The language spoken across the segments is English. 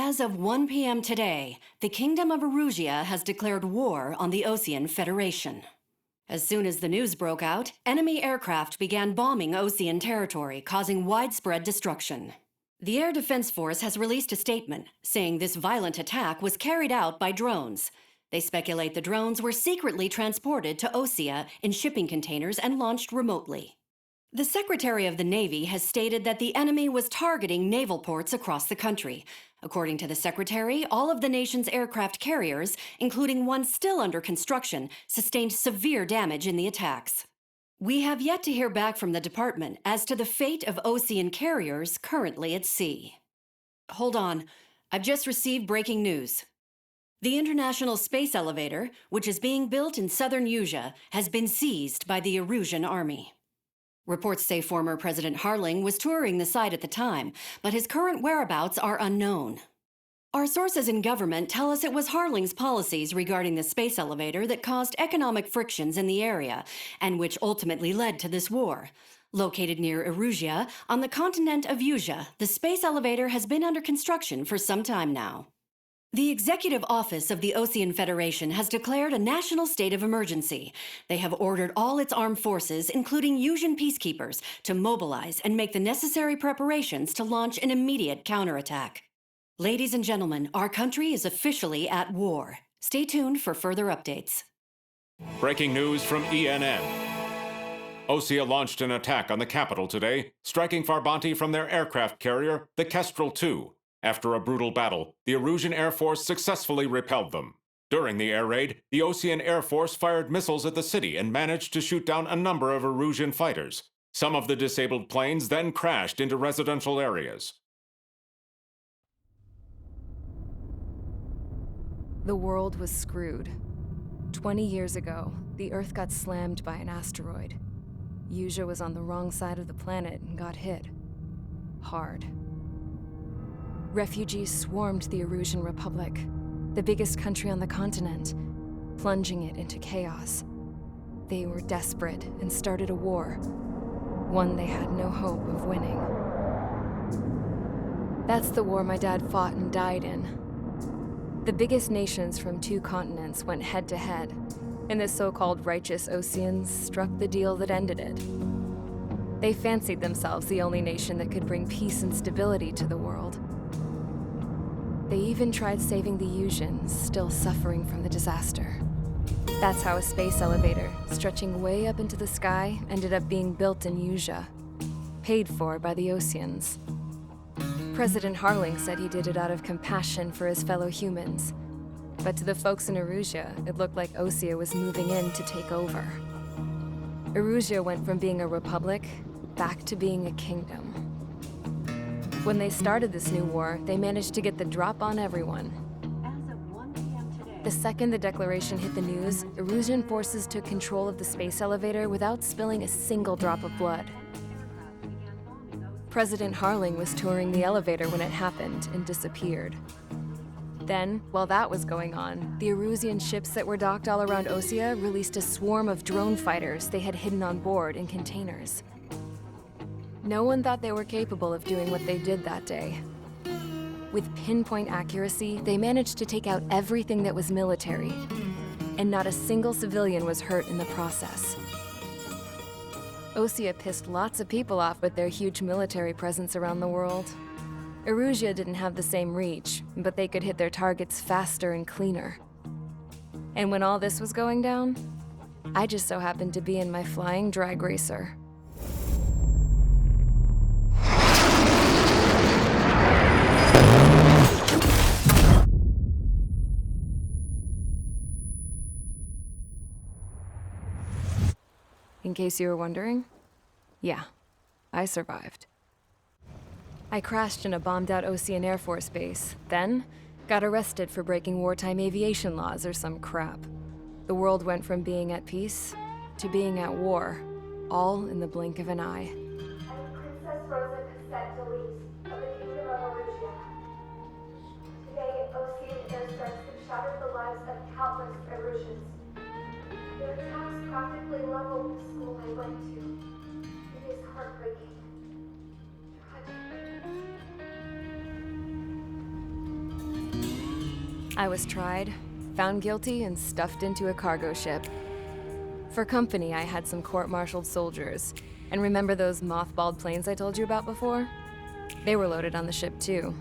As of 1 p.m. today, the Kingdom of Erusia has declared war on the Osean Federation. As soon as the news broke out, enemy aircraft began bombing Osean territory, causing widespread destruction. The Air Defense Force has released a statement saying this violent attack was carried out by drones. They speculate the drones were secretly transported to Osea in shipping containers and launched remotely. The Secretary of the Navy has stated that the enemy was targeting naval ports across the country. According to the Secretary, all of the nation's aircraft carriers, including one still under construction, sustained severe damage in the attacks. We have yet to hear back from the department as to the fate of Osean carriers currently at sea. Hold on, I've just received breaking news. The International Space Elevator, which is being built in southern Usea, has been seized by the Erusian army. Reports say former President Harling was touring the site at the time, but his current whereabouts are unknown. Our sources in government tell us it was Harling's policies regarding the space elevator that caused economic frictions in the area, and which ultimately led to this war. Located near Erusia, on the continent of Usea, the space elevator has been under construction for some time now. The Executive Office of the Osean Federation has declared a national state of emergency. They have ordered all its armed forces, including Usian peacekeepers, to mobilize and make the necessary preparations to launch an immediate counterattack. Ladies and gentlemen, our country is officially at war. Stay tuned for further updates. Breaking news from ENN. Osea launched an attack on the capital today, striking Farbanti from their aircraft carrier, the Kestrel II. After a brutal battle, the Erusian Air Force successfully repelled them. During the air raid, the Osean Air Force fired missiles at the city and managed to shoot down a number of Erusian fighters. Some of the disabled planes then crashed into residential areas. The world was screwed. 20 years ago, the Earth got slammed by an asteroid. Usea was on the wrong side of the planet and got hit. Hard. Refugees swarmed the Erusian Republic, the biggest country on the continent, plunging it into chaos. They were desperate and started a war, one they had no hope of winning. That's the war my dad fought and died in. The biggest nations from 2 continents went head-to-head, and the so-called righteous Oseans struck the deal that ended it. They fancied themselves the only nation that could bring peace and stability to the world. They even tried saving the Usians, still suffering from the disaster. That's how a space elevator, stretching way up into the sky, ended up being built in Usea, paid for by the Oseans. President Harling said he did it out of compassion for his fellow humans, but to the folks in Erusia, it looked like Osea was moving in to take over. Erusia went from being a republic back to being a kingdom. When they started this new war, they managed to get the drop on everyone. As of 1 p.m. today, The second the declaration hit the news, Erusian forces took control of the space elevator without spilling a single drop of blood. President Harling was touring the elevator when it happened and disappeared. Then, while that was going on, the Erusian ships that were docked all around Osea released a swarm of drone fighters they had hidden on board in containers. No one thought they were capable of doing what they did that day. With pinpoint accuracy, they managed to take out everything that was military, and not a single civilian was hurt in the process. Osea pissed lots of people off with their huge military presence around the world. Erusia didn't have the same reach, but they could hit their targets faster and cleaner. And when all this was going down, I just so happened to be in my flying drag racer. In case you were wondering, yeah, I survived. I crashed in a bombed-out Osean Air Force base, then got arrested for breaking wartime aviation laws or some crap. The world went from being at peace to being at war, all in the blink of an eye. I'm Princess Rosa Cassette of the Kingdom of Erusia. Today, Osean airstrikes have shattered the lives of countless Erusians. Their attacks practically leveled the school I went to. It is heartbreaking. Tragic. I was tried, found guilty, and stuffed into a cargo ship. For company, I had some court-martialed soldiers. And remember those mothballed planes I told you about before? They were loaded on the ship too.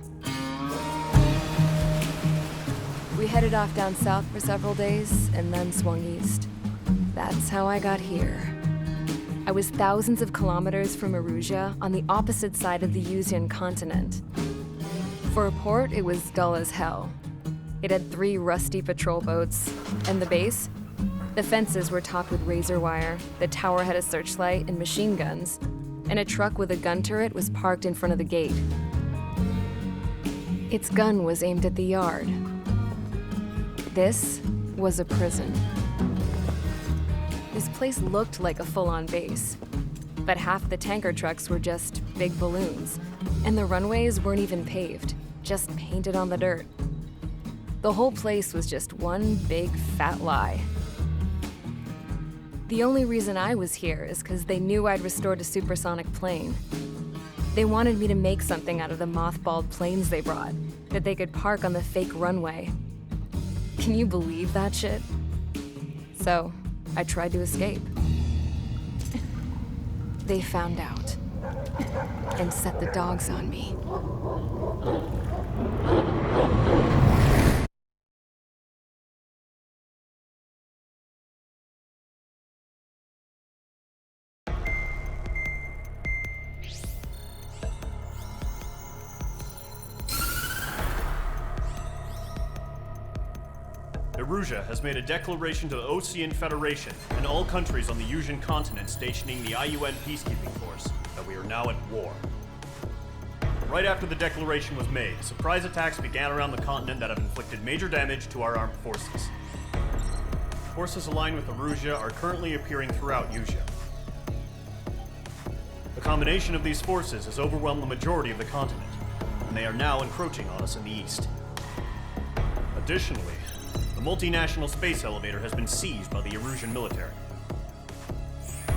We headed off down south for several days, and then swung east. That's how I got here. I was thousands of kilometers from Erusia, on the opposite side of the Yuzian continent. For a port, it was dull as hell. It had 3 rusty patrol boats, and the base? The fences were topped with razor wire, the tower had a searchlight and machine guns, and a truck with a gun turret was parked in front of the gate. Its gun was aimed at the yard. This was a prison. This place looked like a full-on base, but half the tanker trucks were just big balloons, and the runways weren't even paved, just painted on the dirt. The whole place was just one big fat lie. The only reason I was here is because they knew I'd restored a supersonic plane. They wanted me to make something out of the mothballed planes they brought, that they could park on the fake runway. Can you believe that shit? So, I tried to escape. They found out and set the dogs on me. Erusia has made a declaration to the Ocean Federation and all countries on the Yuzian continent stationing the IUN peacekeeping force that we are now at war. Right after the declaration was made, surprise attacks began around the continent that have inflicted major damage to our armed forces. Forces aligned with Erusia are currently appearing throughout Yusia. The combination of these forces has overwhelmed the majority of the continent, and they are now encroaching on us in the east. Additionally, the multinational space elevator has been seized by the Erusian military.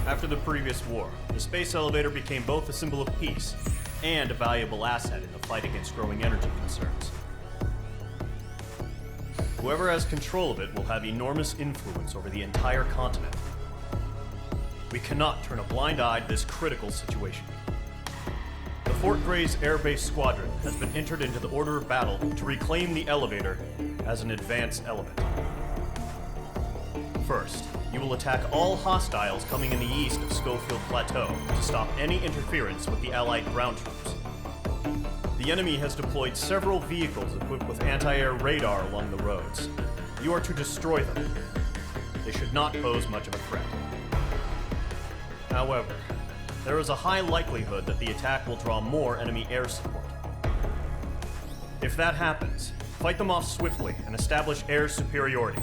After the previous war, the space elevator became both a symbol of peace and a valuable asset in the fight against growing energy concerns. Whoever has control of it will have enormous influence over the entire continent. We cannot turn a blind eye to this critical situation. The Fort Gray's Air Base Squadron has been entered into the order of battle to reclaim the elevator as an advance element. First, you will attack all hostiles coming in the east of Schofield Plateau to stop any interference with the Allied ground troops. The enemy has deployed several vehicles equipped with anti-air radar along the roads. You are to destroy them. They should not pose much of a threat. However, there is a high likelihood that the attack will draw more enemy air support. If that happens, fight them off swiftly and establish air superiority.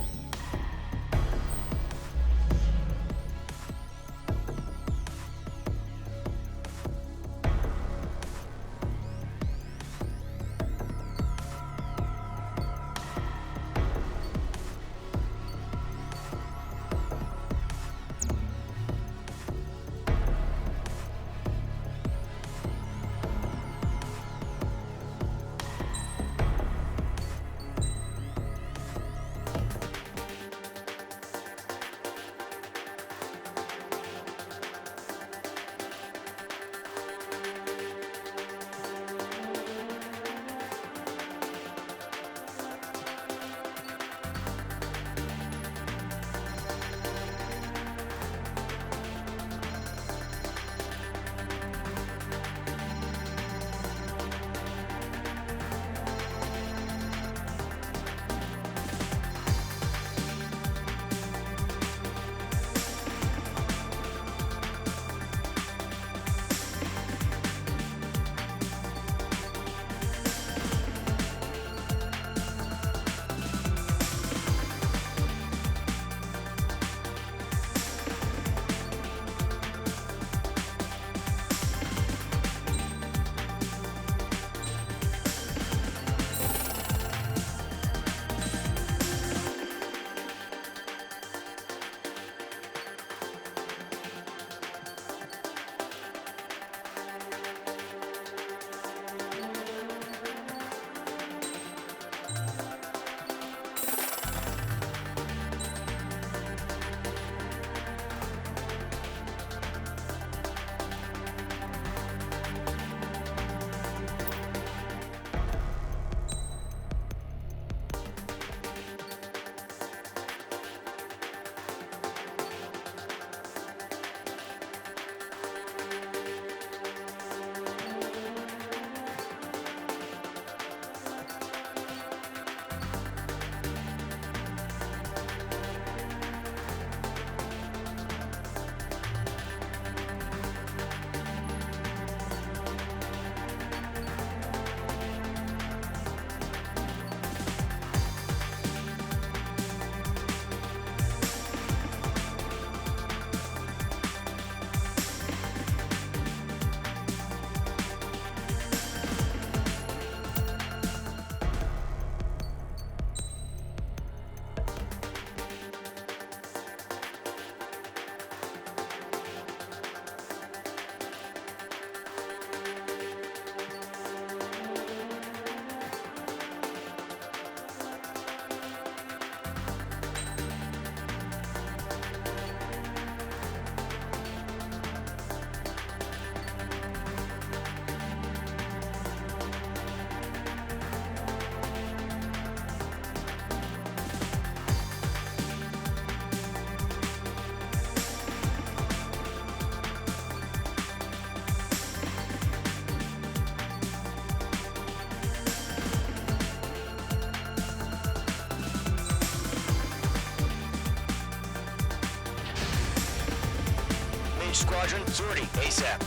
Each squadron, sortie ASAP.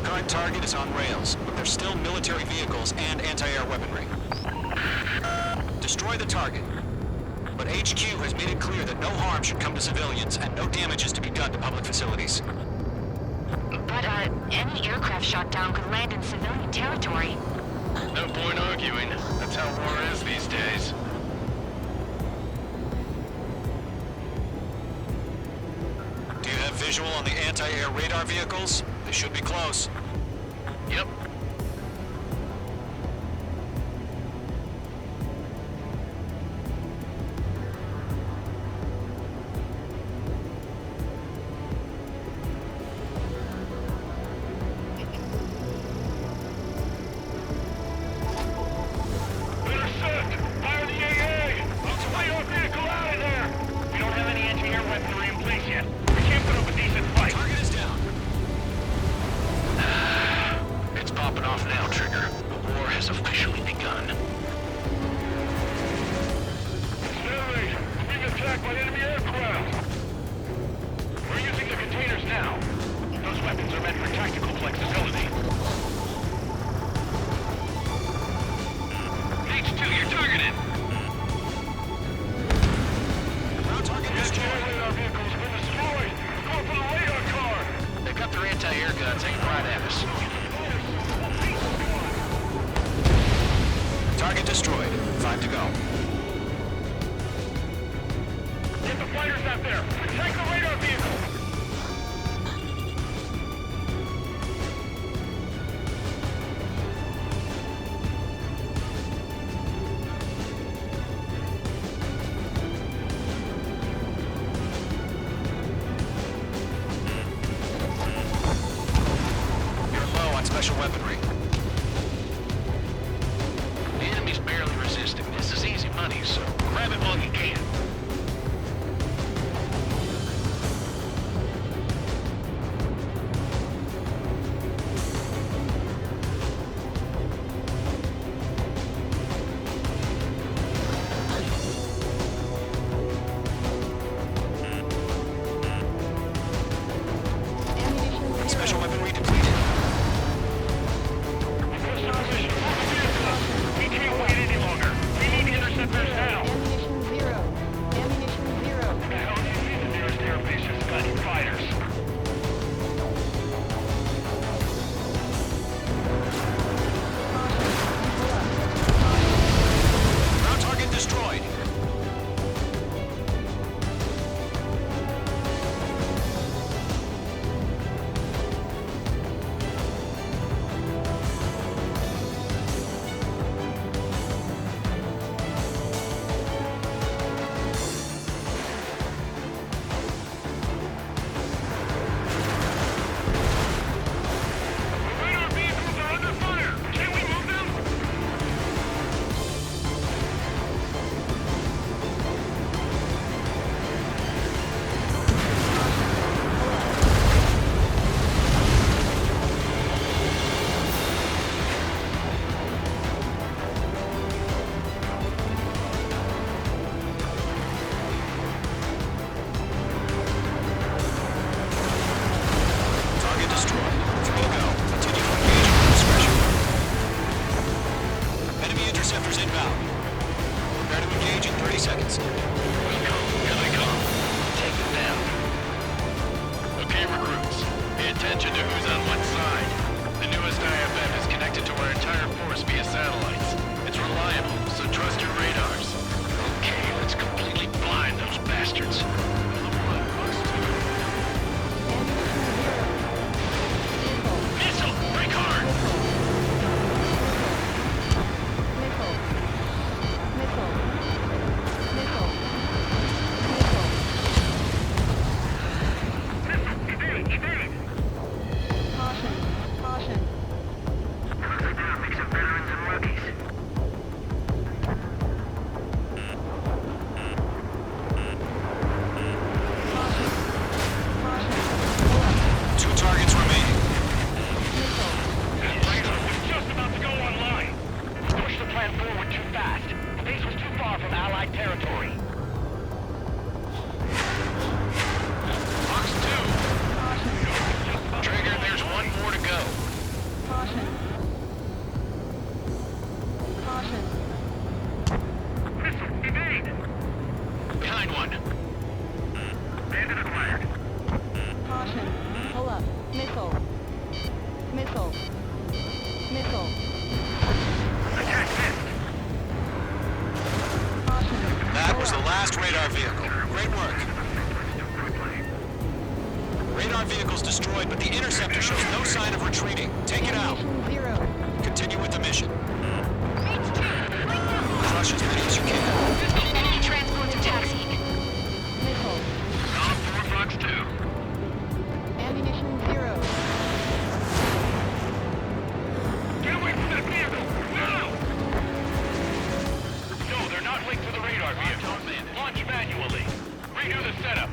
Current target is on rails, but there's still military vehicles and anti-air weaponry. Destroy the target. But HQ has made it clear that no harm should come to civilians and no damage is to be done to public facilities. But, any aircraft shot down could land in civilian territory. No point arguing. That's how war is these days. Do you have visual on the anti-air radar vehicles? They should be close. Yep. Target destroyed. 5 to go. Get the fighters out there! Protect the radar vehicle! You're low on special weaponry. The enemy's barely resisting. This is easy money, so grab it while you can. Special weaponry depleted. We can't wait any longer. We need interceptors now. Ammunition zero. Ammunition zero. What the hell do you mean the nearest airbase has got any fighters? Ground target destroyed. Radar vehicles are under fire. Can we move them? Target destroyed. 3 to go. Continue to engage with discretion. Enemy interceptors inbound. Prepare to engage in 30 seconds. Here they come. Take them down. Okay, recruits. Pay attention to who's on what side. The newest IFF is connected to our entire force via satellites. It's reliable, so trust your radars. Okay, let's completely blind those bastards. Missile! Break hard! Missile. Missile. Missile. Missile. Evade! Caution. Caution. Mix of veterans and rookies. Allied territory. Fox 2. Trigger, there's one more to go. Caution. Caution. Missile, evade! Behind one. Bandit acquired. Caution. Pull up. Missile. Missile. Missile. Attack missed. Caution. That was the last radar vehicle. Great work. Radar vehicle's destroyed, but the interceptor shows no sign of retreating. Take it out. Ammunition 0. Continue with the mission. Crush as many as you can. Enemy transports are taxiing. Missile. Column 4, Fox 2. Ammunition 0. Get away from that vehicle! Now! No, they're not linked to the radar vehicle. Launch manually. Redo the setup.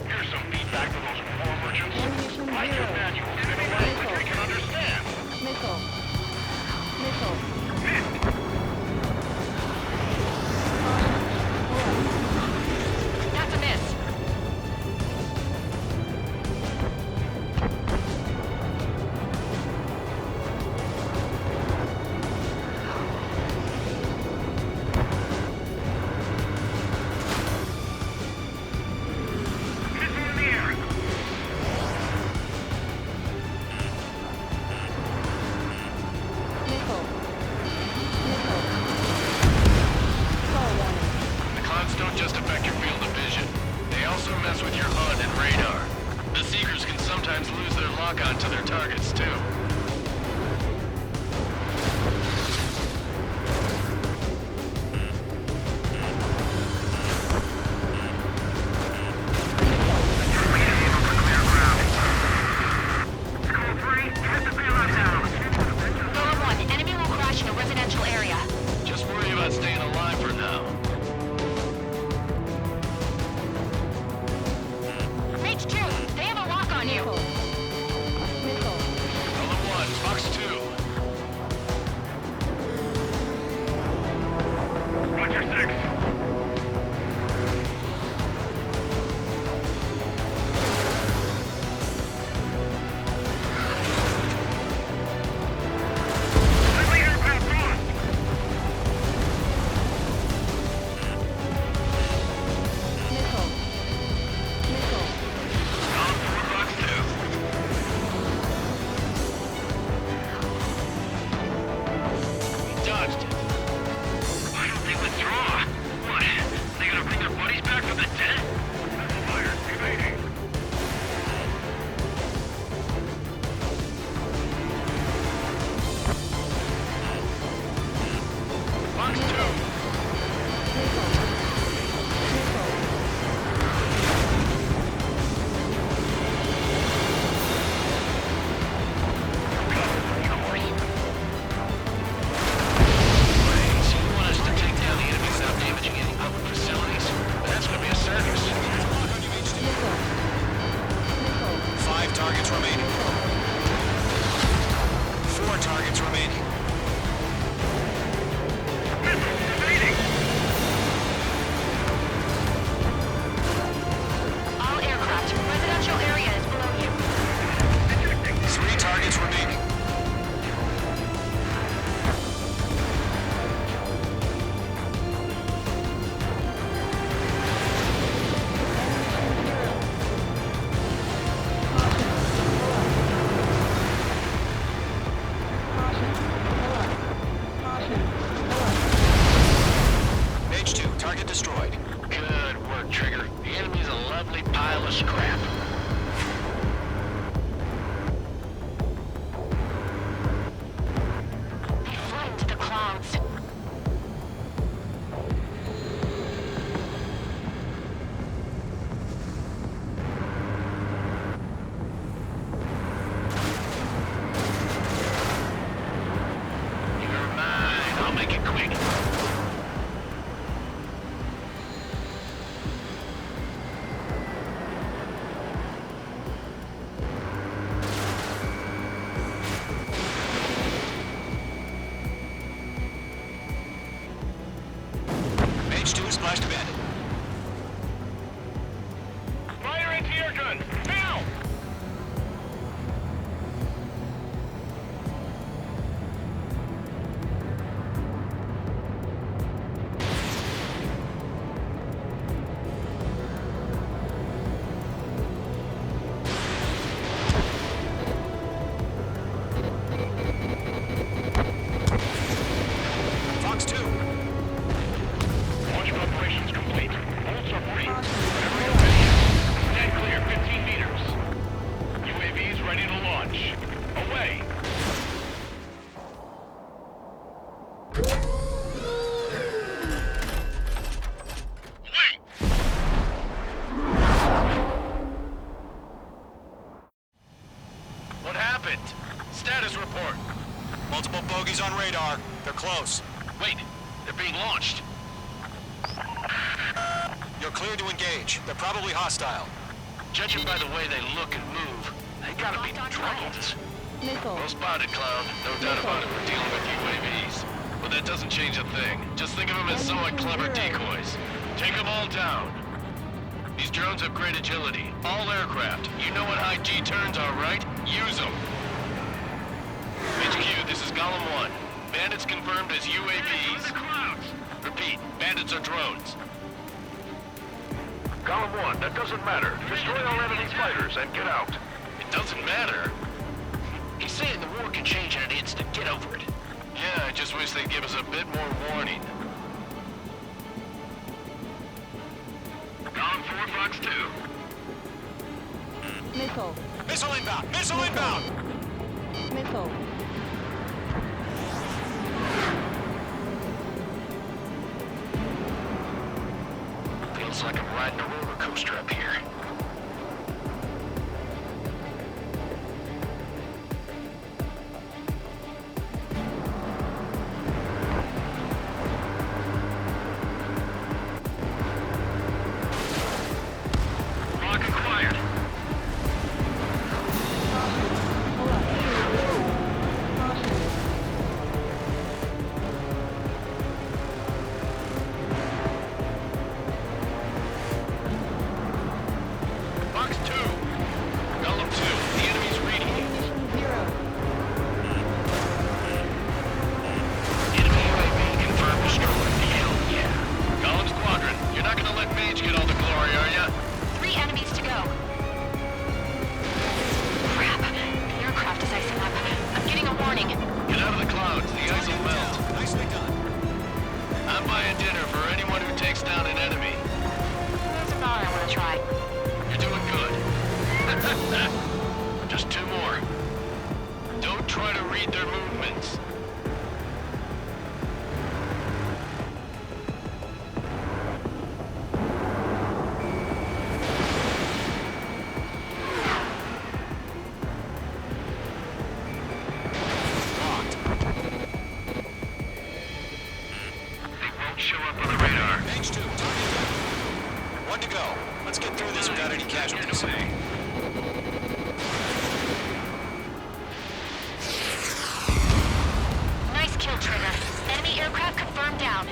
Here's some feedback to those war merchants. Ammunition Write your 0. manual in a language we can understand. Missile. Missile. Missed! That's a miss. Missile in the air! Missile. Missile. Fall warning. The clouds don't just affect your field of vision. They also mess with your HUD and radar. The Seekers can sometimes lose their lock-on to their targets, too. Lower 1, enemy will crash in a residential area. Just worry about staying alive for now. H2, they have a lock on you. Missile. Column 1, Fox 2. Roger 6. Friendly aircraft lost. Missile. Missile. Column 4, Fox 2. He dodged it. Why don't they withdraw? H2 is splashed abandoned. Fire anti-air gun! Now! Fox 2. Launch operations complete. Bolts are free. Every ready. Stand clear 15 meters. UAVs ready to launch. Away! Wait! What happened? Status report. Multiple bogies on radar. They're close. Wait, they're being launched. You're clear to engage. They're probably hostile. Judging by the way they look and move, they gotta be drones. Missile. Well spotted, Cloud. No doubt about it, we're dealing with UAVs. But that doesn't change a thing. Just think of them as somewhat clever decoys. Take them all down. These drones have great agility. All aircraft. You know what high G turns are, right? Use them. HQ, this is Golem 1. Bandits confirmed as UAVs. Repeat, bandits are drones. Golem 1, that doesn't matter. Destroy all enemy fighters and get out. It doesn't matter? He's saying the war can change in an instant. Get over it. Yeah, I just wish they'd give us a bit more warning. Golem 4, Fox 2. Missile. Missile inbound! Missile inbound! Missile. Feels like I'm riding a roller coaster up here. Lock acquired. Fox 2. Golem 2. The enemy's reading you. Ammunition 0. Enemy UAV confirmed destroyed. Hell yeah. Golem Squadron, you're not gonna let Mage get all the glory, are ya? 3 enemies to go. Crap. The aircraft is icing up. I'm getting a warning. Get out of the clouds. The ice will melt. Nicely done. I'm buying dinner for anyone who takes down an enemy. There's a thought I want to try. You're doing good. Just 2 more. Don't try to read their movements. Locked. They won't show up on the radar. H2, target down. 1 to go. Let's get through this without any casualties. Nice kill, Trigger. Enemy aircraft confirmed down.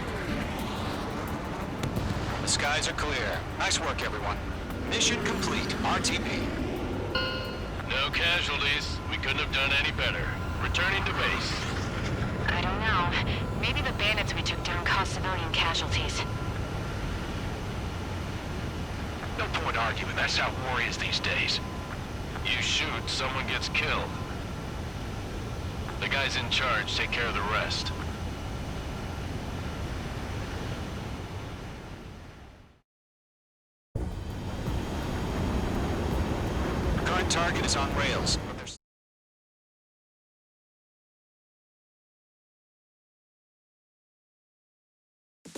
The skies are clear. Nice work, everyone. Mission complete. RTP. No casualties. We couldn't have done any better. Returning to base. I don't know. Maybe the bandits we took down caused civilian casualties. No point arguing. That's how war is these days. You shoot, someone gets killed. The guys in charge take care of the rest. Current target is on rails, but there's